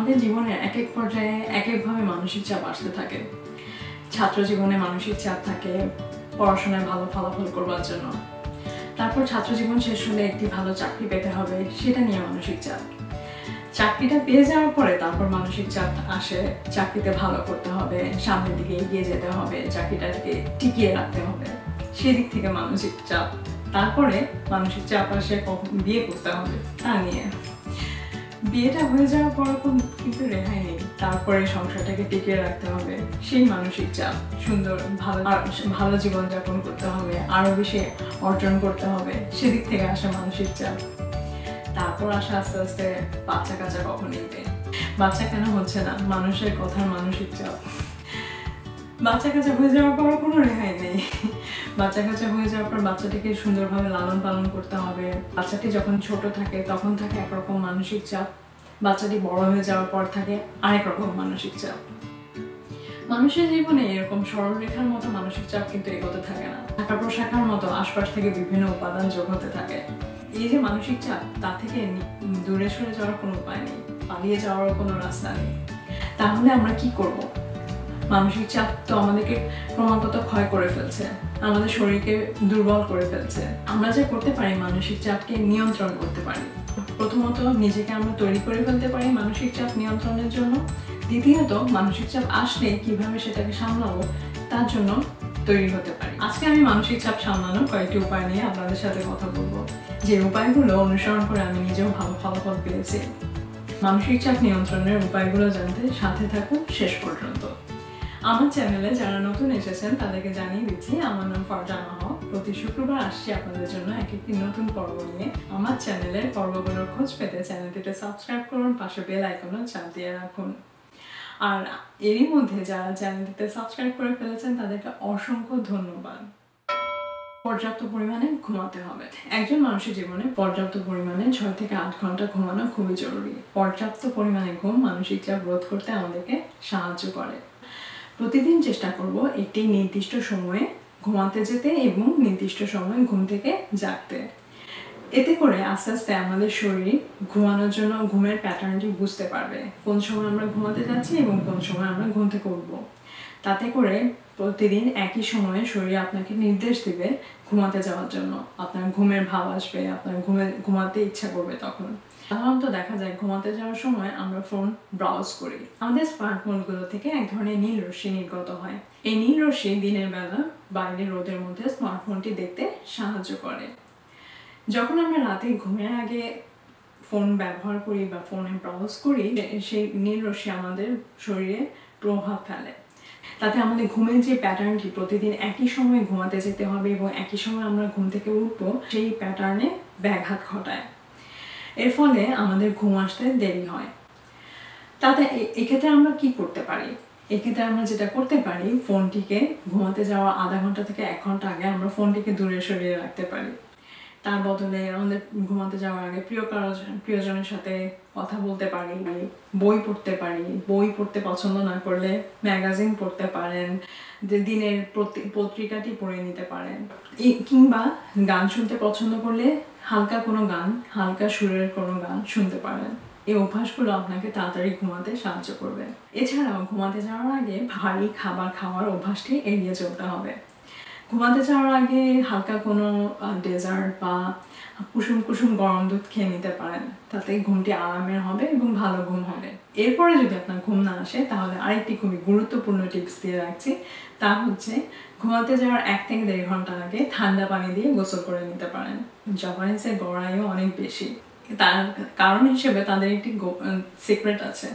আমাদের জীবনের এক এক পর্যায়ে এক একভাবে মানসিক চাপ আসতে থাকে। ছাত্র জীবনে মানসিক চাপ থাকে পড়াশোনায় ভালো ফলাফল করবার জন্য, তারপর ছাত্র জীবন শেষ হলে একটি ভালো চাকরি পেতে হবে, সেটা নিয়ে মানসিক চাপ। চাকরিটা পেয়ে যাওয়ার পরে তারপর মানসিক চাপ আসে, চাকরিতে ভালো করতে হবে, সামনের দিকে এগিয়ে যেতে হবে, চাকরিটাকে টিকিয়ে রাখতে হবে, সেদিক থেকে মানসিক চাপ। তারপরে মানসিক চাপ আসে কখন বিয়ে করতে হবে তা নিয়ে। বিয়েটা হয়ে যাওয়ার পর কিন্তু রেহাই নেই, তারপরে সংসারটাকে টিকিয়ে রাখতে হবে, সেই মানসিক চাপ। সুন্দর ভালো জীবনযাপন করতে হবে, আরো বেশি অর্জন করতে হবে, সেদিক থেকে আসে মানসিক চাপ। তারপর আসে আস্তে আস্তে বাচ্চা কাচ্চা কখন নিবে, বাচ্চা কেন হচ্ছে না, মানুষের কথার মানসিক চাপ। বাচ্চা কাচ্চা হয়ে যাওয়ার পর কোনো রেহাই নেই। বাচ্চা কাচ্চা হয়ে যাওয়ার পর বাচ্চাটিকে সুন্দরভাবে লালন পালন করতে হবে। বাচ্চাটি যখন ছোট থাকে তখন থাকে একরকম মানসিক চাপ, বাচ্চাটি বড় হয়ে যাওয়ার পর থাকে আরেক রকম মানসিক চাপ। মানুষের জীবনে এরকম সরলরেখার মতো মানসিক চাপ কিন্তু এগোতে থাকে না, শাখা প্রশাখার মতো আশপাশ থেকে বিভিন্ন উপাদান যোগ হতে থাকে। এই যে মানসিক চাপ, তা থেকে দূরে সরে যাওয়ার কোনো উপায় নেই, পালিয়ে যাওয়ার কোনো রাস্তা নেই। তাহলে আমরা কি করব? মানসিক চাপ তো আমাদেরকে ক্রমাগত ক্ষয় করে ফেলছে, আমাদের শরীরকে দুর্বল করে ফেলছে। আমরা যা করতে পারি মানসিক চাপকে নিয়ন্ত্রণ করতে পারি। প্রথমত নিজেকে আমরা তৈরি করে ফেলতে পারি মানসিক চাপ নিয়ন্ত্রণের জন্য। দ্বিতীয়ত মানসিক চাপ আসলে কিভাবে সেটাকে সামলাবো তার জন্য তৈরি হতে পারি। আজকে আমি মানসিক চাপ সামলানোর কয়েকটি উপায় নিয়ে আপনাদের সাথে কথা বলবো, যে উপায়গুলো অনুসরণ করে আমি নিজেও ভালো ফলাফল পেয়েছি। মানসিক চাপ নিয়ন্ত্রণের উপায়গুলো জানতে সাথে থাকুন শেষ পর্যন্ত। আমার চ্যানেলে যারা নতুন এসেছেন তাদেরকে জানিয়ে দিচ্ছি, আমার নাম ফারজানা হক। প্রতি শুক্রবার আসছি আপনাদের জন্য একটি নতুন পর্ব নিয়ে। আমার চ্যানেলের পর্বগুলোর খোঁজ পেতে চ্যানেলটিতে সাবস্ক্রাইব করুন, পাশে বেল আইকনও চাপ দিয়ে রাখুন। আর এরই মধ্যে যারা চ্যানেলটিতে সাবস্ক্রাইব করে ফেলেছেন তাদেরকে অসংখ্য ধন্যবাদ। পর্যাপ্ত পরিমাণে ঘুমাতে হবে। একজন মানুষের জীবনে পর্যাপ্ত পরিমাণে 6 থেকে 8 ঘন্টা ঘুমানো খুবই জরুরি। পর্যাপ্ত পরিমাণে ঘুম মানসিক চাপ রোধ করতে আমাদেরকে সাহায্য করে। প্রতিদিন চেষ্টা করব একটি নির্দিষ্ট সময়ে ঘুমাতে যেতে এবং নির্দিষ্ট সময়ে ঘুম থেকে জাগতে। এতে করে আস্তে আস্তে আমাদের শরীর ঘুমানোর জন্য ঘুমের প্যাটার্নটি বুঝতে পারবে, কোন সময় আমরা ঘুমাতে যাচ্ছি এবং কোন সময় আমরা ঘুম থেকে উঠবো। তাতে করে প্রতিদিন একই সময়ে শরীর আপনাকে নির্দেশ দিবে ঘুমাতে যাওয়ার জন্য। আপনার ঘুমের ভাব আসবে, আপনার ঘুমাতে ইচ্ছা করবে। তখন সাধারণত দেখা যায় ঘুমাতে যাওয়ার সময় আমরা ফোন ব্রাউজ করি। আমাদের স্মার্টফোনগুলো থেকে এক ধরনের নীল রশ্মি নির্গত হয়। এই নীল রশ্মি দিনের বেলা বাইরে রোদের মধ্যে স্মার্টফোনটি দেখতে সাহায্য করে। যখন আমরা রাতে ঘুমের আগে ফোন ব্যবহার করি বা ফোনে ব্রাউজ করি, সেই নীল রশ্মি আমাদের শরীরে প্রভাব ফেলে। তাতে আমাদের ঘুমের যে প্যাটার্নটি প্রতিদিন একই সময়ে ঘুমাতে যেতে হবে এবং একই সময় আমরা ঘুম থেকে উঠবো, সেই প্যাটার্নে ব্যাঘাত ঘটায়। এর ফলে আমাদের ঘুম আসতে দেরি হয়। তাতে এক্ষেত্রে আমরা কি করতে পারি? এক্ষেত্রে আমরা যেটা করতে পারি, ফোনটিকে ঘুমাতে যাওয়া আধা ঘন্টা থেকে 1 ঘন্টা আগে আমরা ফোনটিকে দূরে সরিয়ে রাখতে পারি। তার বদলে আমাদের ঘুমাতে যাওয়ার আগে প্রিয়জনের সাথে কথা বলতে পারি, বই পড়তে পারি। বই পড়তে পছন্দ না করলে ম্যাগাজিন পড়তে পারেন, দিনের পত্রিকাটি পড়ে নিতে পারেন। কিংবা গান শুনতে পছন্দ করলে হালকা কোনো গান, হালকা সুরের কোনো গান শুনতে পারেন। এই অভ্যাসগুলো আপনাকে তাড়াতাড়ি ঘুমাতে সাহায্য করবে। এছাড়াও ঘুমাতে যাওয়ার আগে ভারী খাবার খাওয়ার অভ্যাসটি এড়িয়ে চলতে হবে। ঘুমাতে যাওয়ার আগে হালকা কোনো ডেজার্ট বা কুসুম কুসুম গরম দুধ খেয়ে নিতে পারেন, তাতে ঘুমটি আরামের হবে এবং ভালো ঘুম হবে। এরপরে যদি আপনার ঘুম না আসে, তাহলে আরেকটি খুবই গুরুত্বপূর্ণ টিপস দিয়ে রাখছি, তা হচ্ছে ঘুমাতে যাওয়ার 1 থেকে 1.5 ঘন্টা আগে ঠান্ডা পানি দিয়ে গোসল করে নিতে পারেন। জাপানিজের গড়াইও অনেক বেশি, তার কারণ হিসেবে তাদের একটি সিক্রেট আছে,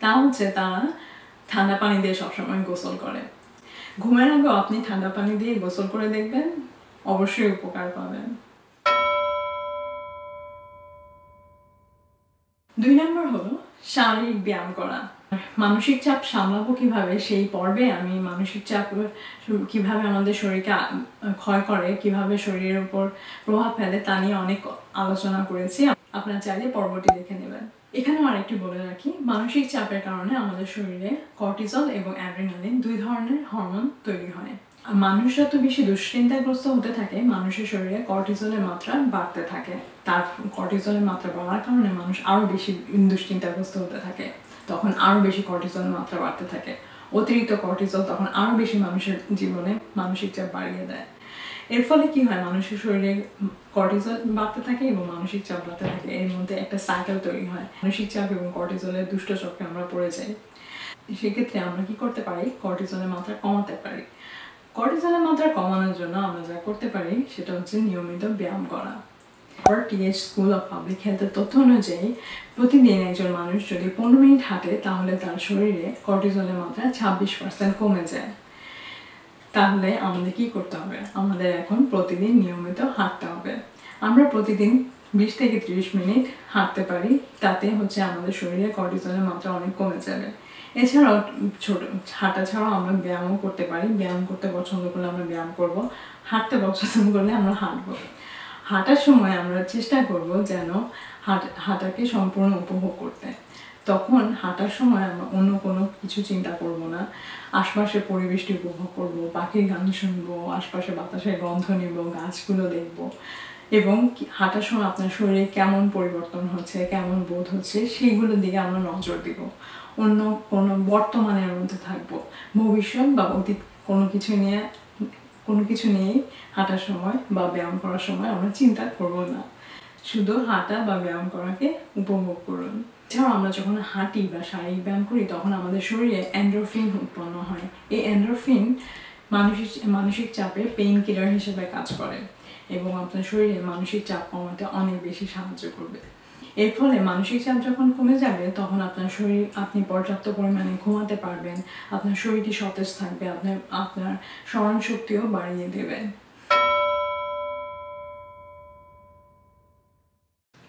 তা হচ্ছে তারা ঠান্ডা পানি দিয়ে সবসময় গোসল করে। ঘুমের আগে আপনি ঠান্ডা পানি দিয়ে গোসল করে দেখবেন, অবশ্যই উপকার পাবেন। 2 নম্বর হলো শারীরিক ব্যায়াম করা। মানসিক চাপ সামলাবো কিভাবে, সেই পর্বে আমি মানসিক চাপ কিভাবে আমাদের শরীরকে ক্ষয় করে, কিভাবে শরীরের উপর প্রভাব ফেলে তা নিয়ে অনেক আলোচনা করেছি। আপনারা চাইলে পর্বটি দেখে নেবেন। এখানেও আরেকটি বলে রাখি, মানসিক চাপের কারণে আমাদের শরীরে কর্টিসল এবং অ্যাড্রিনালিন 2 ধরনের হরমোন তৈরি হয়। মানুষ যত বেশি দুশ্চিন্তাগ্রস্ত হতে থাকে, মানুষের শরীরে কর্টিসলের মাত্রা বাড়তে থাকে। তার কর্টিসলের মাত্রা বাড়ার কারণে মানুষ আরো বেশি দুশ্চিন্তাগ্রস্ত হতে থাকে। তখন আরও বেশি কর্টিসলের মাত্রা বাড়তে থাকে। অতিরিক্ত কর্টিসল তখন আরও বেশি মানুষের জীবনে মানসিক চাপ বাড়িয়ে দেয়। এর ফলে কি হয়, মানুষের শরীরে কর্টিসল বাড়তে থাকে এবং মানসিক চাপ বাড়তে থাকে, এর মধ্যে একটা সাইকেল তৈরি হয়। মানসিক চাপ এবং কর্টিসলের দুষ্ট চক্রে আমরা পড়ে যাই। সেক্ষেত্রে আমরা কি করতে পারি, কর্টিসলের মাত্রা কমাতে পারি। কর্টিসলের মাত্রা কমানোর জন্য আমরা যা করতে পারি সেটা হচ্ছে নিয়মিত ব্যায়াম করা। টিএইচ স্কুল অফ পাবলিক হেলথের তথ্য অনুযায়ী প্রতিদিন একজন মানুষ যদি 15 মিনিট হাঁটে তাহলে তার শরীরে কর্টিসলের মাত্রা 26% কমে যায়। তাহলে আমাদের কি করতে হবে, আমাদের এখন প্রতিদিন নিয়মিত হাঁটতে হবে। আমরা প্রতিদিন 20 থেকে 30 মিনিট হাঁটতে পারি, তাতে হচ্ছে আমাদের শরীরে কর্টিসলের মাত্রা অনেক কমে যাবে। এছাড়াও হাঁটা ছাড়াও আমরা ব্যায়ামও করতে পারি। ব্যায়াম করতে পছন্দ করলে আমরা ব্যায়াম করব, হাঁটতে পছন্দ করলে আমরা হাঁটবো। হাঁটার সময় আমরা চেষ্টা করব যেন হাঁটাকে সম্পূর্ণ উপভোগ করতে। তখন হাঁটার সময় আমরা অন্য কোনো কিছু চিন্তা করব না, আশপাশের পরিবেশটি উপভোগ করব, পাখির গান শুনবো, আশপাশে বাতাসের গন্ধ নেব, গাছগুলো দেখব এবং হাঁটার সময় আপনার শরীরে কেমন পরিবর্তন হচ্ছে, কেমন বোধ হচ্ছে সেইগুলোর দিকে আমরা নজর দিব। অন্য কোনো বর্তমানের মধ্যে থাকবো, ভবিষ্যৎ বা অতীত কোনো কিছু নিয়েই হাঁটার সময় বা ব্যায়াম করার সময় আমরা চিন্তা করব না। শুধু হাঁটা বা ব্যায়াম করাকে উপভোগ করুন। এছাড়াও আমরা যখন হাঁটি বা শারীরিক ব্যায়াম করি তখন আমাদের শরীরে এন্ডোরফিন উৎপন্ন হয়। এই এন্ডোরফিন মানসিক চাপে পেইন কিলার হিসেবে কাজ করে এবং আপনার শরীরে মানসিক চাপ কমাতে অনেক বেশি সাহায্য করবে। এর ফলে মানসিক চাপ যখন কমে যাবে তখন আপনি পর্যাপ্ত পরিমাণে ঘুমাতে পারবেন, আপনার শরীরটি সতেজ থাকবে, আপনার স্মরণ শক্তিও বাড়িয়ে দেবে।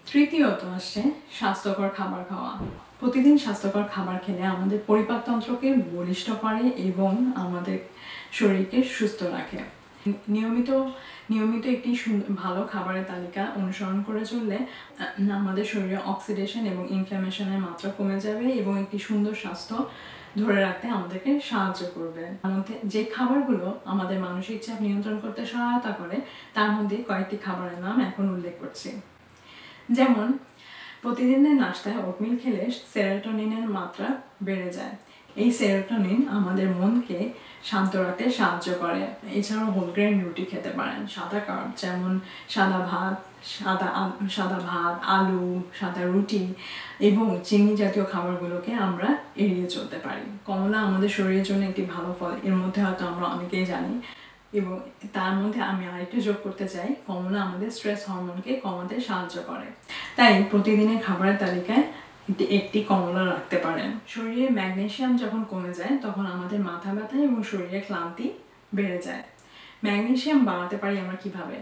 তৃতীয়ত আসছে স্বাস্থ্যকর খাবার খাওয়া। প্রতিদিন স্বাস্থ্যকর খাবার খেলে আমাদের পরিপাকতন্ত্রকে বলিষ্ঠ করে এবং আমাদের শরীরকে সুস্থ রাখে। নিয়মিত একটি ভালো খাবারের তালিকা অনুসরণ করে চললে আমাদের শরীরে অক্সিডেশন এবং ইনফ্ল্যামেশনের মাত্রা কমে যাবে এবং একটি সুন্দর স্বাস্থ্য ধরে রাখতে আমাদেরকে সাহায্য করবে। আমাদের যে খাবারগুলো আমাদের মানসিক চাপ নিয়ন্ত্রণ করতে সহায়তা করে তার মধ্যে কয়েকটি খাবারের নাম এখন উল্লেখ করছি। যেমন প্রতিদিনের নাস্তায় ওটমিল খেলে সেরোটোনিনের মাত্রা বেড়ে যায়। এই সেরোটোনিন আমাদের মনকে শান্ত রাখতে সাহায্য করে। এছাড়াও হোলগ্রেন রুটি খেতে পারেন। সাদা কার্ব যেমন সাদা ভাত, আলু, সাদা রুটি এবং চিনি জাতীয় খাবারগুলোকে আমরা এড়িয়ে চলতে পারি। কমলা আমাদের শরীরের জন্য একটি ভালো ফল, এর মধ্যে হয়তো আমরা অনেকেই জানি। এবং তার মধ্যে আমি আরেকটু যোগ করতে চাই, কমলা আমাদের স্ট্রেস হরমোনকে কমাতে সাহায্য করে। তাই প্রতিদিনের খাবারের তালিকায় একটি কমলা রাখতে পারেন। শরীরে ম্যাগনেসিয়াম যখন কমে যায় তখন আমাদের মাথা ব্যথা এবং শরীরে ক্লান্তি বেড়ে যায়। ম্যাগনেসিয়াম বাড়াতে পারি আমরা কিভাবে?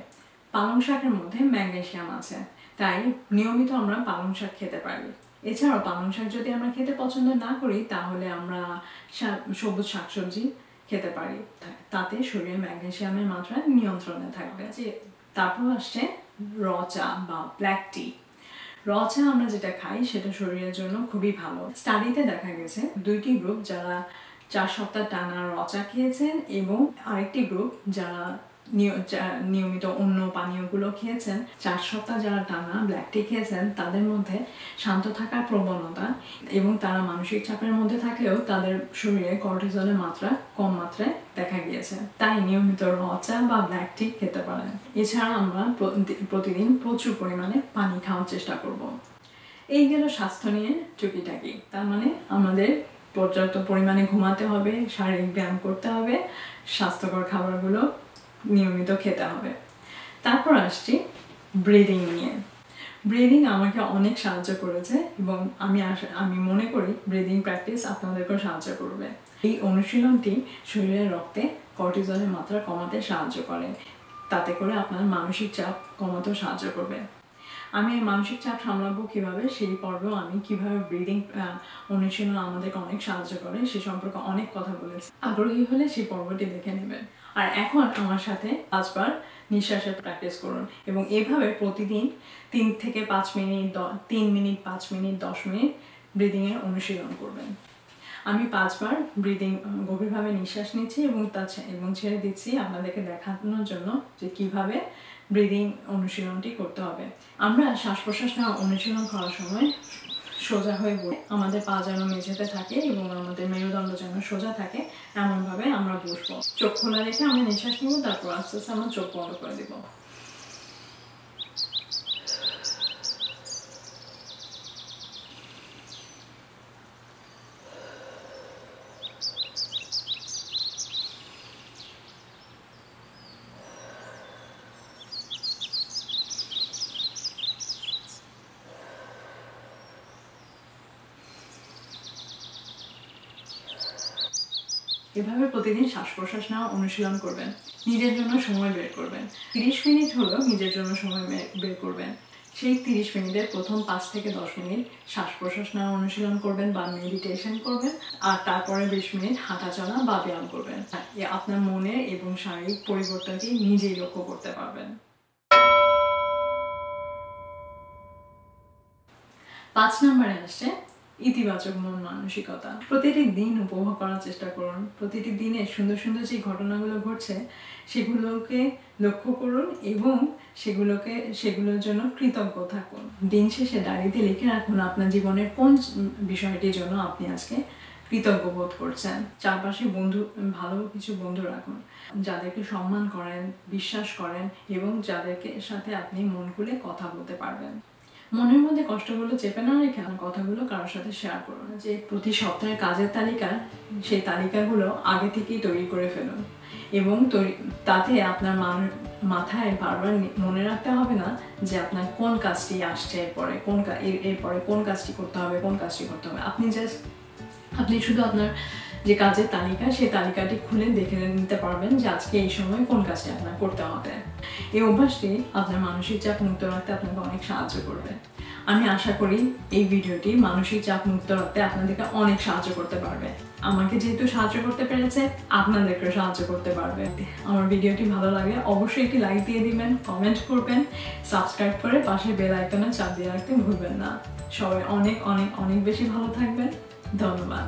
পালং শাকের মধ্যে ম্যাগনেসিয়াম আছে, তাই নিয়মিত আমরা পালং শাক খেতে পারি। এছাড়াও পালং শাক যদি আমরা খেতে পছন্দ না করি তাহলে আমরা সবুজ শাকসবজি খেতে পারি, তাতে শরীরে ম্যাগনেসিয়ামের মাত্রা নিয়ন্ত্রণে থাকবে। তারপর আসছে র চা বা ব্ল্যাক টি। র চা আমরা যেটা খাই সেটা শরীরের জন্য খুবই ভালো। স্টাডিতে দেখা গেছে 2টি গ্রুপ যারা 4 সপ্তাহ টানা র চা খেয়েছেন এবং আরেকটি গ্রুপ যারা নিয়মিত অন্য পানীয়গুলো খেয়েছেন, 4 সপ্তাহ যারা টানা ব্ল্যাক টি খেয়েছেন তাদের মধ্যে শান্ত থাকার প্রবণতা এবং তারা মানসিক চাপের মধ্যে থাকলেও তাদের শরীরে কর্টিসলের মাত্রা কম মাত্রায় দেখা গিয়েছে। তাই নিয়মিত র চা বা ব্ল্যাক টি খেতে পারেন। এছাড়া আমরা প্রতিদিন প্রচুর পরিমাণে পানি খাওয়ার চেষ্টা করব। এই গেল স্বাস্থ্য নিয়ে টুকিটাকি। তার মানে আমাদের পর্যাপ্ত পরিমাণে ঘুমাতে হবে, শারীরিক ব্যায়াম করতে হবে, স্বাস্থ্যকর খাবারগুলো নিয়মিত খেতে হবে। তারপর আসছি ব্রিদিং নিয়ে। ব্রিদিং আমাকে অনেক সাহায্য করেছে এবং আমি মনে করি ব্রিদিং প্র্যাকটিস আপনাদেরকেও সাহায্য করবে। এই অনুশীলনটি শরীরের রক্তে কর্টিসলের মাত্রা কমাতে সাহায্য করে, তাতে করে আপনার মানসিক চাপ কমাতেও সাহায্য করবে। আমি মানসিক চাপ সামলাবো কিভাবে সেই পর্বেও আমি কিভাবে ব্রিদিং অনুশীলন আমাদেরকে অনেক সাহায্য করে সে সম্পর্কে অনেক কথা বলেছি। আগ্রহী হলে সেই পর্বটি দেখে নেবেন। আর এখন আমার সাথে 5 বার নিঃশ্বাসের প্র্যাকটিস করুন এবং এভাবে প্রতিদিন 3 থেকে 5 মিনিট 3 মিনিট 5 মিনিট 10 মিনিট ব্রিদিংয়ের অনুশীলন করবেন। আমি 5 বার গভীরভাবে নিঃশ্বাস নিচ্ছি এবং ছেড়ে দিচ্ছি আপনাদেরকে দেখানোর জন্য যে কিভাবে ব্রিদিং অনুশীলনটি করতে হবে। আমরা শ্বাস প্রশ্বাস নেওয়া অনুশীলন করার সময় সোজা হয়ে বসে আমাদের পা যেন মেঝেতে থাকে এবং আমাদের মেরুদণ্ড যেন সোজা থাকে, এমনভাবে আমরা বসবো। চোখ খোলা রেখে আমরা নিঃশ্বাস নিব, তারপর আস্তে আস্তে আমরা চোখ বন্ধ করে দিব। এভাবে প্রতিদিন শ্বাস প্রশ্বাস নেওয়া অনুশীলন করবেন। নিজের জন্য সময় বের করবেন। 30 মিনিট হলেও নিজের জন্য সময় বের করবেন। সেই 30 মিনিটের প্রথম 5 থেকে 10 মিনিট শ্বাস প্রশ্বাস নেওয়া অনুশীলন করবেন বা মেডিটেশন করবেন, আর তারপরে 20 মিনিট হাঁটা চলা বা ব্যায়াম করবেন। আপনার মনের এবং শারীরিক পরিবর্তনটি নিজেই লক্ষ্য করতে পারবেন। 5 নম্বরে আসছে ইতিবাচক মন মানসিকতা। প্রতিটি দিন উপভোগ করার চেষ্টা করুন। প্রতিটি দিনে সুন্দর সুন্দর যে ঘটনাগুলো ঘটছে সেগুলোকে লক্ষ্য করুন এবং সেগুলোর জন্য কৃতজ্ঞ থাকুন। দিন শেষে ডায়েরিতে লিখে রাখুন আপনার জীবনের কোন বিষয়টির জন্য আপনি আজকে কৃতজ্ঞ বোধ করছেন। চারপাশে ভালো কিছু বন্ধু রাখুন, যাদেরকে সম্মান করেন, বিশ্বাস করেন এবং যাদেরকে সাথে আপনি মন খুলে কথা বলতে পারবেন। মনের মধ্যে কষ্টগুলো চেপে না রেখে কথাগুলো কারোর সাথে শেয়ার করুন। যে প্রতি সপ্তাহের কাজের তালিকা, সেই তালিকাগুলো আগে থেকেই তৈরি করে ফেলুন এবং তাতে আপনার মাথায় বারবার মনে রাখতে হবে না যে আপনার কোন কাজটি আসছে, এরপরে কোন কাজটি করতে হবে, আপনি শুধু আপনার যে কাজের তালিকা, সেই তালিকাটি খুলে দেখে নিতে পারবেন যে আজকে এই সময় কোন কাজটি আপনার করতে হবে। এই অভ্যাসটি আপনার মানসিক চাপ মুক্ত রাখতে আপনাকে অনেক সাহায্য করবে। আমি আশা করি এই ভিডিওটি মানসিক চাপ মুক্ত রাখতে আপনাদেরকে অনেক সাহায্য করতে পারবে। আমাকে যেহেতু সাহায্য করতে পেরেছে, আপনাদেরকেও সাহায্য করতে পারবে। আমার ভিডিওটি ভালো লাগে অবশ্যই একটি লাইক দিয়ে দিবেন, কমেন্ট করবেন, সাবস্ক্রাইব করে পাশে বেল আইকনে চাপ দিয়ে রাখতে ভুলবেন না। সবাই অনেক অনেক অনেক বেশি ভালো থাকবেন। ধন্যবাদ।